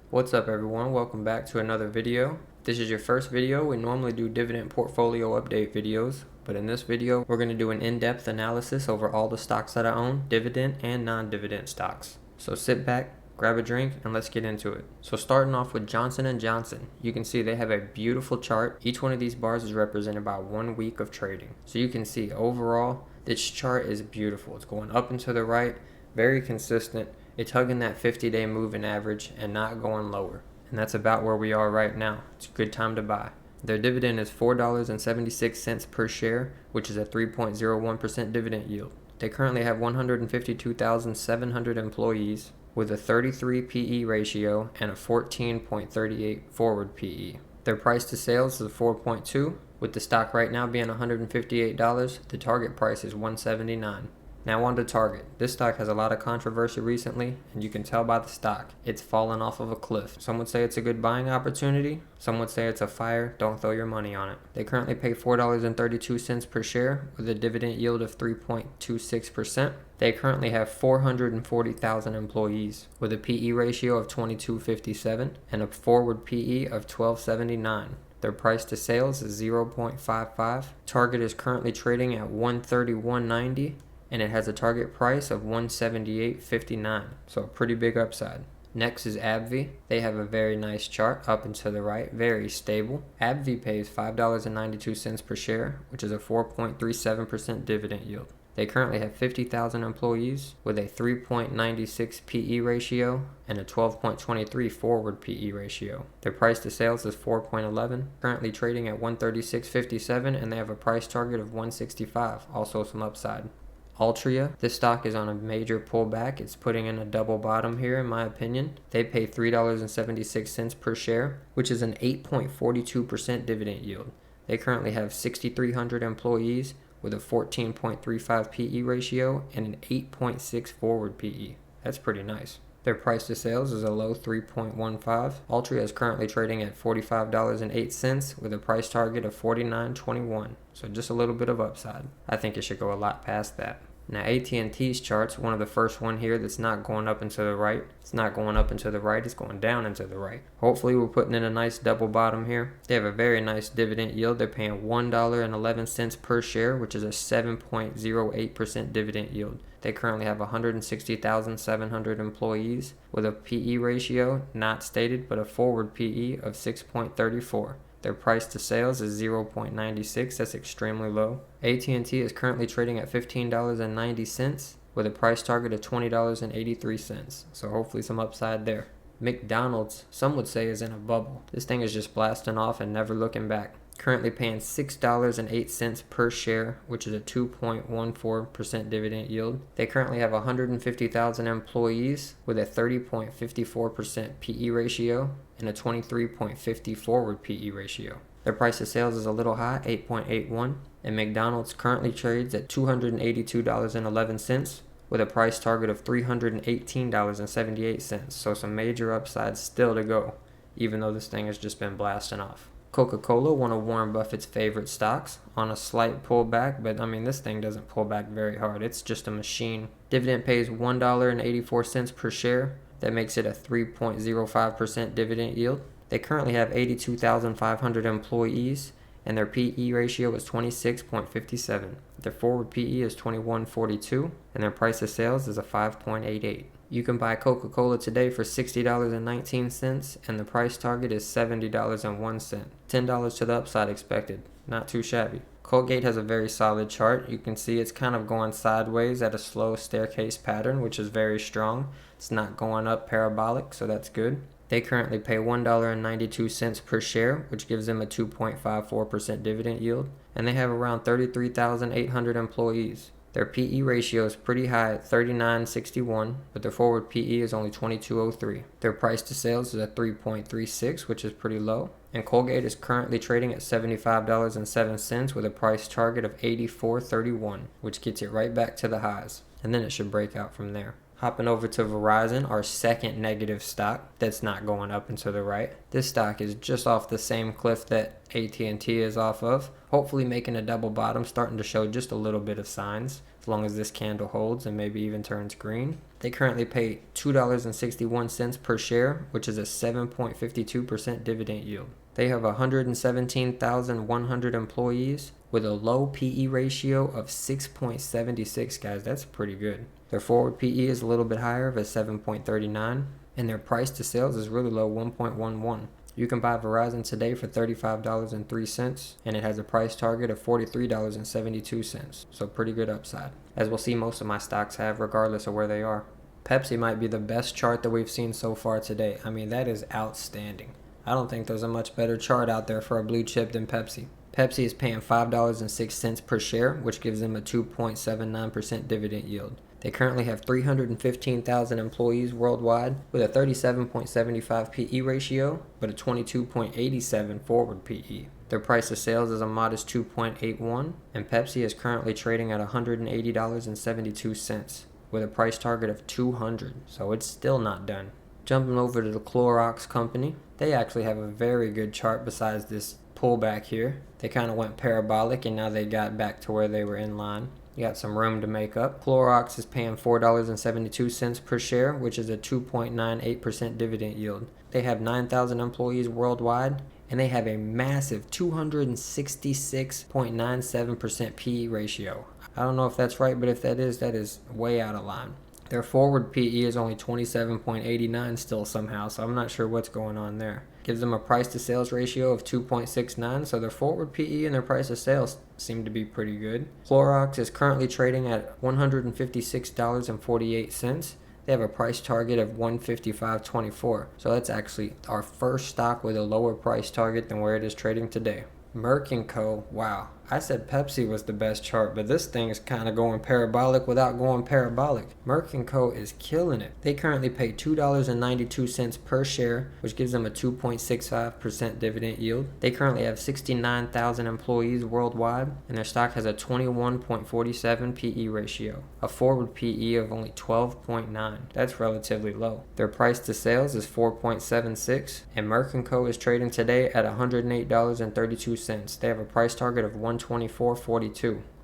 What's up everyone, welcome back to another video. If this is your first video, we normally do dividend portfolio update videos, but in this video we're going to do an in-depth analysis over all the stocks that I own, dividend and non-dividend stocks. So sit back, grab a drink, and let's get into it. So starting off with Johnson & Johnson, you can see they have a beautiful chart. Each one of these bars is represented by 1 week of trading. So you can see overall this chart is beautiful. It's going up and to the right, very consistent. It's hugging that 50-day moving average and not going lower. And that's about where we are right now. It's a good time to buy. Their dividend is $4.76 per share, which is a 3.01% dividend yield. They currently have 152,700 employees with a 33 PE ratio and a 14.38 forward PE. Their price to sales is 4.2, with the stock right now being $158. The target price is $179. Now on to Target. This stock has a lot of controversy recently, and you can tell by the stock. It's fallen off of a cliff. Some would say it's a good buying opportunity. Some would say it's a fire. Don't throw your money on it. They currently pay $4.32 per share with a dividend yield of 3.26%. They currently have 440,000 employees with a PE ratio of 22.57 and a forward PE of 12.79. Their price to sales is 0.55. Target is currently trading at $131.90. and it has a target price of $178.59, so a pretty big upside. Next is AbbVie. They have a very nice chart up and to the right, very stable. AbbVie pays $5.92 per share, which is a 4.37% dividend yield. They currently have 50,000 employees with a 3.96 PE ratio and a 12.23 forward PE ratio. Their price to sales is 4.11, currently trading at $136.57, and they have a price target of $165, also some upside. Altria, this stock is on a major pullback. It's putting in a double bottom here in my opinion. They pay $3.76 per share, which is an 8.42% dividend yield. They currently have 6,300 employees with a 14.35 PE ratio and an 8.6 forward PE. That's pretty nice. Their price to sales is a low 3.15. Altria is currently trading at $45.08 with a price target of $49.21. So just a little bit of upside. I think it should go a lot past that. Now AT&T's chart's one of the first one here that's not going up and to the right. It's not going up and to the right, it's going down and to the right. Hopefully we're putting in a nice double bottom here. They have a very nice dividend yield. They're paying $1.11 per share, which is a 7.08% dividend yield. They currently have 160,700 employees with a PE ratio, not stated, but a forward PE of 6.34. Their price to sales is 0.96. That's extremely low. AT&T is currently trading at $15.90 with a price target of $20.83. So hopefully some upside there. McDonald's, some would say, is in a bubble. This thing is just blasting off and never looking back. Currently paying $6.08 per share, which is a 2.14% dividend yield. They currently have 150,000 employees with a 30.54% PE ratio and a 23.50 forward PE ratio. Their price to sales is a little high, 8.81, and McDonald's currently trades at $282.11 with a price target of $318.78. So some major upsides still to go, even though this thing has just been blasting off. Coca-Cola, one of Warren Buffett's favorite stocks, on a slight pullback, but this thing doesn't pull back very hard. It's just a machine. Dividend pays $1.84 per share. That makes it a 3.05% dividend yield. They currently have 82,500 employees, and their PE ratio is 26.57. Their forward PE is 21.42, and their price of sales is a 5.88. You can buy Coca-Cola today for $60.19, and the price target is $70.01. $10 to the upside expected. Not too shabby. Colgate has a very solid chart. You can see it's kind of going sideways at a slow staircase pattern, which is very strong. It's not going up parabolic, so that's good. They currently pay $1.92 per share, which gives them a 2.54% dividend yield, and they have around 33,800 employees. Their PE ratio is pretty high at 39.61, but their forward PE is only 22.03. Their price to sales is at 3.36, which is pretty low. And Colgate is currently trading at $75.07 with a price target of $84.31, which gets it right back to the highs. And then it should break out from there. Hopping over to Verizon, our second negative stock that's not going up and to the right. This stock is just off the same cliff that AT&T is off of, hopefully making a double bottom, starting to show just a little bit of signs. as long as this candle holds and maybe even turns green. They currently pay $2.61 per share, which is a 7.52% dividend yield. They have 117,100 employees with a low PE ratio of 6.76, guys. That's pretty good. Their forward PE is a little bit higher of a 7.39, and their price to sales is really low, 1.11. You can buy Verizon today for $35.03, and it has a price target of $43.72, so pretty good upside, as we'll see most of my stocks have regardless of where they are. Pepsi might be the best chart that we've seen so far today. I mean, that is outstanding. I don't think there's a much better chart out there for a blue chip than Pepsi. Pepsi is paying $5.06 per share, which gives them a 2.79% dividend yield. They currently have 315,000 employees worldwide with a 37.75 PE ratio, but a 22.87 forward PE. Their price to sales is a modest 2.81, and Pepsi is currently trading at $180.72 with a price target of $200, so it's still not done. Jumping over to the Clorox company, they actually have a very good chart besides this pullback here. They kind of went parabolic and now they got back to where they were in line. You got some room to make up. Clorox is paying $4.72 per share, which is a 2.98% dividend yield. They have 9,000 employees worldwide, and they have a massive 266.97% PE ratio. I don't know if that's right, but if that is way out of line. Their forward PE is only 27.89 still somehow, so I'm not sure what's going on there. Gives them a price to sales ratio of 2.69, so their forward PE and their price to sales seem to be pretty good. Clorox is currently trading at $156.48. They have a price target of $155.24, so that's actually our first stock with a lower price target than where it is trading today. Merck & Co. Wow. I said Pepsi was the best chart, but this thing is kind of going parabolic without going parabolic. Merck & Co. is killing it. They currently pay $2.92 per share, which gives them a 2.65% dividend yield. They currently have 69,000 employees worldwide, and their stock has a 21.47 PE ratio, a forward PE of only 12.9. That's relatively low. Their price to sales is 4.76, and Merck & Co. is trading today at $108.32. They have a price target of $124.42.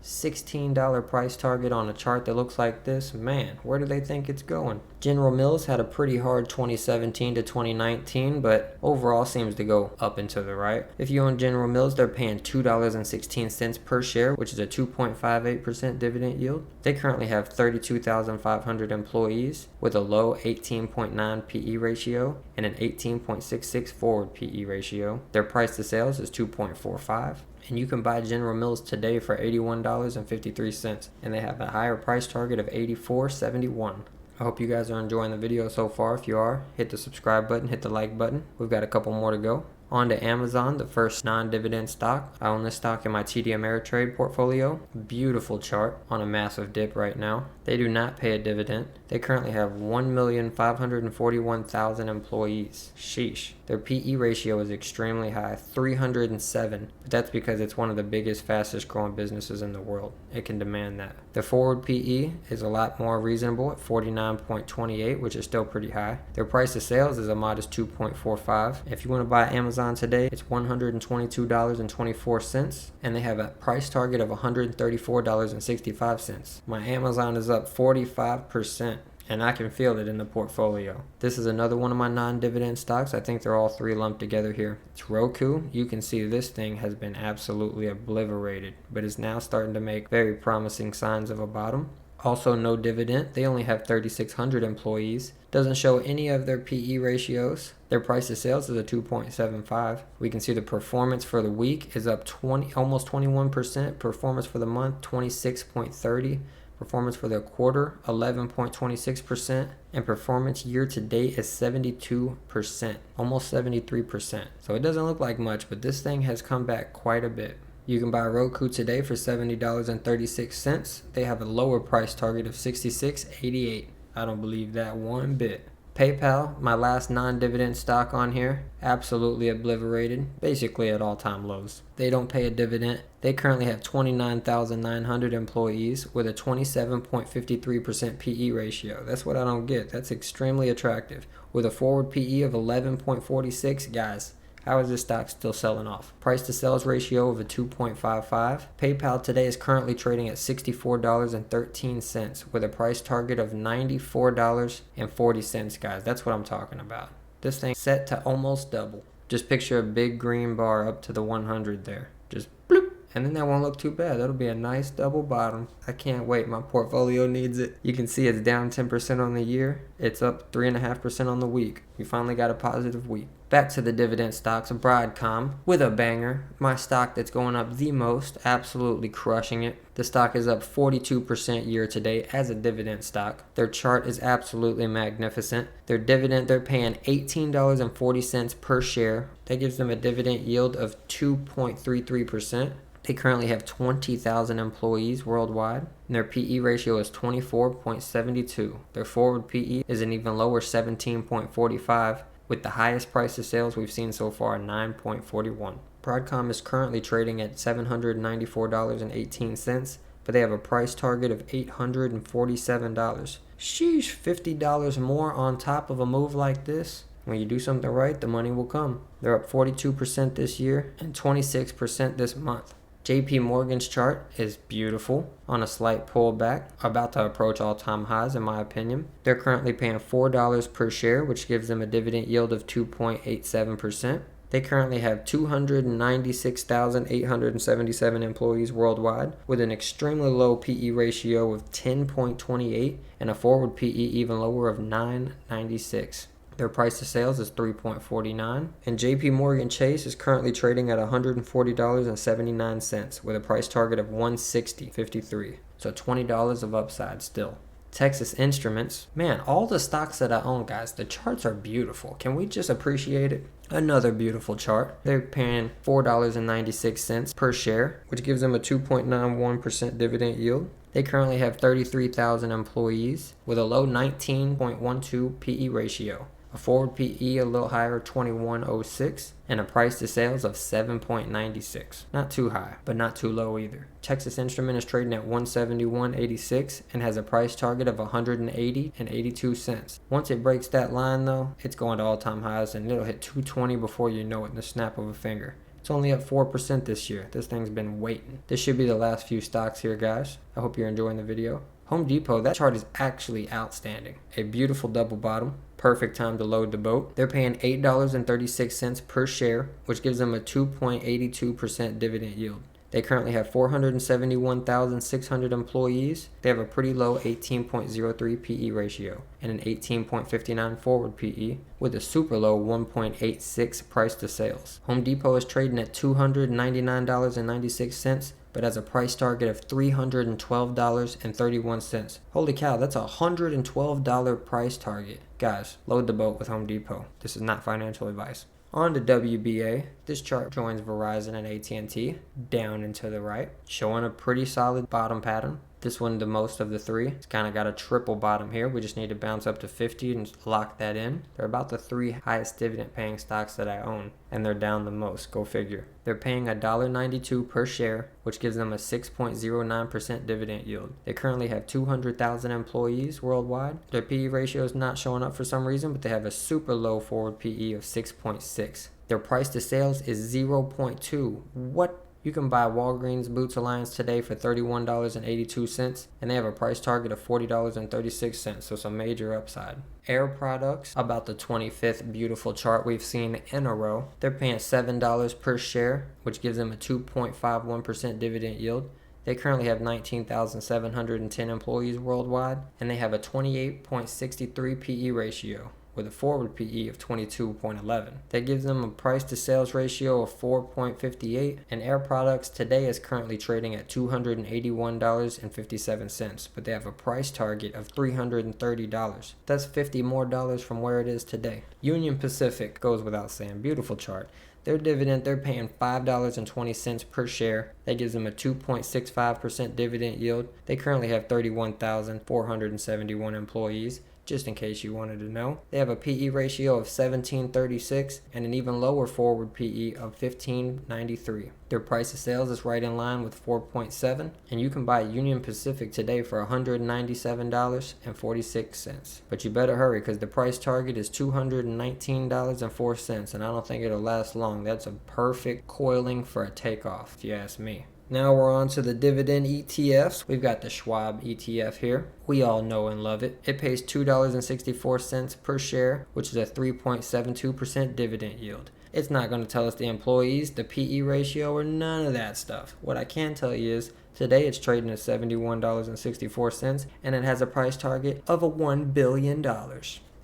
$16 price target on a chart that looks like this. Man, where do they think it's going? General Mills had a pretty hard 2017 to 2019, but overall seems to go up and to the right. If you own General Mills, they're paying $2.16 per share, which is a 2.58% dividend yield. They currently have 32,500 employees with a low 18.9 PE ratio and an 18.66 forward PE ratio. Their price to sales is 2.45. And you can buy General Mills today for $81.53, and they have a higher price target of $84.71. I hope you guys are enjoying the video so far. If you are, hit the subscribe button, hit the like button. We've got a couple more to go. On to Amazon, the first non-dividend stock. I own this stock in my TD Ameritrade portfolio. Beautiful chart on a massive dip right now. They do not pay a dividend. They currently have 1,541,000 employees. Sheesh. Their PE ratio is extremely high, 307, but that's because it's one of the biggest, fastest growing businesses in the world. It can demand that. The forward PE is a lot more reasonable at 49.28, which is still pretty high. Their price to sales is a modest 2.45. If you want to buy Amazon today, it's $122.24, and they have a price target of $134.65. My Amazon is up 45%. And I can feel it in the portfolio. This is another one of my non-dividend stocks. I think they're all three lumped together here. It's Roku. You can see this thing has been absolutely obliterated, but is now starting to make very promising signs of a bottom. Also no dividend. They only have 3,600 employees. Doesn't show any of their PE ratios. Their price to sales is a 2.75. We can see the performance for the week is up almost 21%. Performance for the month, 26.30. Performance for the quarter, 11.26%, and performance year to date is 72%, almost 73%. So it doesn't look like much, but this thing has come back quite a bit. You can buy Roku today for $70.36. They have a lower price target of $66.88. I don't believe that one bit. PayPal, my last non-dividend stock on here, absolutely obliterated, basically at all-time lows. They don't pay a dividend. They currently have 29,900 employees with a 27.53% PE ratio. That's what I don't get. That's extremely attractive. With a forward PE of 11.46, guys, How is this stock still selling off? Price to sales ratio of a 2.55. PayPal today is currently trading at $64.13 with a price target of $94.40, guys. That's what I'm talking about. This thing set to almost double. Just picture a big green bar up to the 100 there. Just bloop. And then that won't look too bad. That'll be a nice double bottom. I can't wait. My portfolio needs it. You can see it's down 10% on the year. It's up 3.5% on the week. We finally got a positive week. Back to the dividend stocks. Broadcom with a banger. My stock that's going up the most. Absolutely crushing it. The stock is up 42% year to date as a dividend stock. Their chart is absolutely magnificent. Their dividend, they're paying $18.40 per share. That gives them a dividend yield of 2.33%. They currently have 20,000 employees worldwide, and their PE ratio is 24.72. Their forward PE is an even lower 17.45, with the highest price to sales we've seen so far, 9.41. Broadcom is currently trading at $794.18, but they have a price target of $847. Sheesh, $50 more on top of a move like this. When you do something right, the money will come. They're up 42% this year and 26% this month. JP Morgan's chart is beautiful on a slight pullback, about to approach all-time highs in my opinion. They're currently paying $4 per share, which gives them a dividend yield of 2.87%. They currently have 296,877 employees worldwide with an extremely low PE ratio of 10.28 and a forward PE even lower of 9.96. Their price to sales is 3.49, and JP Morgan Chase is currently trading at $140.79 with a price target of $160.53. So $20 of upside still. Texas Instruments, man, all the stocks that I own, guys, the charts are beautiful. Can we just appreciate it? Another beautiful chart. They're paying $4.96 per share, which gives them a 2.91% dividend yield. They currently have 33,000 employees with a low 19.12 PE ratio. A forward PE a little higher, 21.06, and a price to sales of 7.96. Not too high, but not too low either. Texas Instrument is trading at 171.86 and has a price target of 180.82 cents. Once it breaks that line though, it's going to all-time highs and it'll hit 220 before you know it in the snap of a finger. It's only up 4% this year. This thing's been waiting. This should be the last few stocks here, guys. I hope you're enjoying the video. Home Depot, that chart is actually outstanding. A beautiful double bottom. Perfect time to load the boat. They're paying $8.36 per share, which gives them a 2.82% dividend yield. They currently have 471,600 employees. They have a pretty low 18.03 PE ratio and an 18.59 forward PE with a super low 1.86 price to sales. Home Depot is trading at $299.96, but has a price target of $312.31. Holy cow, that's a $112 price target. Guys, load the boat with Home Depot. This is not financial advice. On to WBA. This chart joins Verizon and AT&T down and to the right, showing a pretty solid bottom pattern. This one the most of the three. It's kind of got a triple bottom here. We just need to bounce up to 50 and lock that in. They're about the three highest dividend paying stocks that I own, and they're down the most. Go figure. They're paying $1.92 per share, which gives them a 6.09% dividend yield. They currently have 200,000 employees worldwide. Their PE ratio is not showing up for some reason, but they have a super low forward PE of 6.6. Their price to sales is 0.2. What? You can buy Walgreens Boots Alliance today for $31.82, and they have a price target of $40.36, so some major upside. Air Products, about the 25th beautiful chart we've seen in a row. They're paying $7 per share, which gives them a 2.51% dividend yield. They currently have 19,710 employees worldwide, and they have a 28.63 PE ratio with a forward PE of 22.11. That gives them a price to sales ratio of 4.58, and Air Products today is currently trading at $281.57, but they have a price target of $330. That's $50 more from where it is today. Union Pacific goes without saying, beautiful chart. Their dividend, they're paying $5.20 per share. That gives them a 2.65% dividend yield. They currently have 31,471 employees. just in case you wanted to know. They have a PE ratio of 1736 and an even lower forward PE of 1593. Their price of sales is right in line with 4.7, and you can buy Union Pacific today for $197.46. But you better hurry because the price target is $219.04, and I don't think it'll last long. That's a perfect coiling for a takeoff, if you ask me. Now we're on to the dividend ETFs. We've got the Schwab ETF here. We all know and love it. It pays $2.64 per share, which is a 3.72% dividend yield. It's not going to tell us the employees, the PE ratio, or none of that stuff. What I can tell you is today it's trading at $71.64, and it has a price target of $1 billion.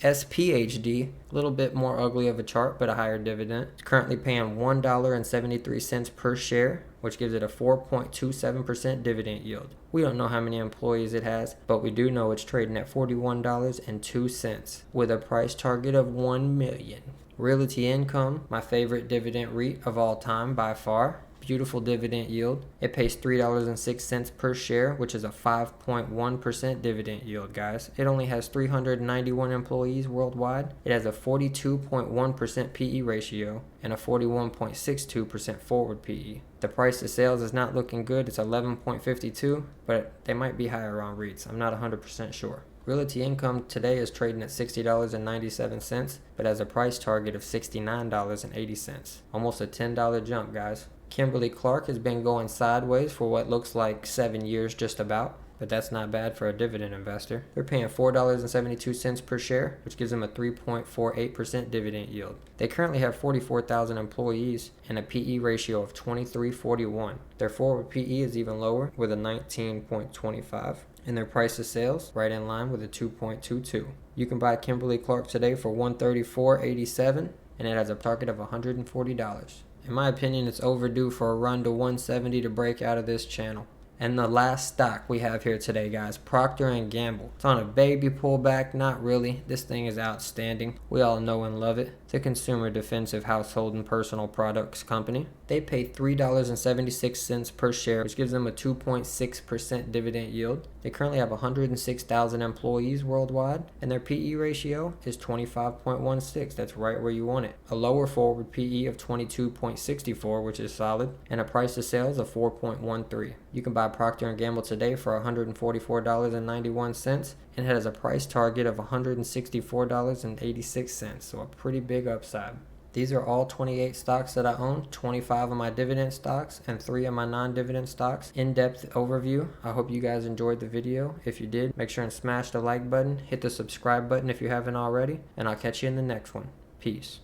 SPHD, a little bit more ugly of a chart, but a higher dividend. It's currently paying $1.73 per share, which gives it a 4.27% dividend yield. We don't know how many employees it has, but we do know it's trading at $41.02 with a price target of $1 million. Realty Income, my favorite dividend REIT of all time by far. Beautiful dividend yield. It pays $3.06 per share, which is a 5.1% dividend yield, guys. It only has 391 employees worldwide. It has a 42.1% PE ratio and a 41.62% forward PE. The price of sales is not looking good. It's 11.52, but they might be higher on REITs. I'm not 100% sure. Realty Income today is trading at $60.97, but has a price target of $69.80. Almost a $10 jump, guys. Kimberly-Clark has been going sideways for what looks like 7 years just about, but that's not bad for a dividend investor. They're paying $4.72 per share, which gives them a 3.48% dividend yield. They currently have 44,000 employees and a PE ratio of 23:41. Their forward PE is even lower with a 19.25. And their price of sales right in line with a 2.22. You can buy Kimberly-Clark today for $134.87, and it has a target of $140. In my opinion, it's overdue for a run to 170 to break out of this channel. And the last stock we have here today, guys, Procter & Gamble. It's on a baby pullback, not really. This thing is outstanding. We all know and love it. It's a consumer defensive household and personal products company. They pay $3.76 per share, which gives them a 2.6% dividend yield. They currently have 106,000 employees worldwide, and their PE ratio is 25.16. That's right where you want it. A lower forward PE of 22.64, which is solid, and a price to sales of 4.13. You can buy Procter & Gamble today for $144.91, and it has a price target of $164.86, so a pretty big upside. These are all 28 stocks that I own, 25 of my dividend stocks and 3 of my non-dividend stocks. In-depth overview. I hope you guys enjoyed the video. If you did, make sure and smash the like button, hit the subscribe button if you haven't already, and I'll catch you in the next one. Peace.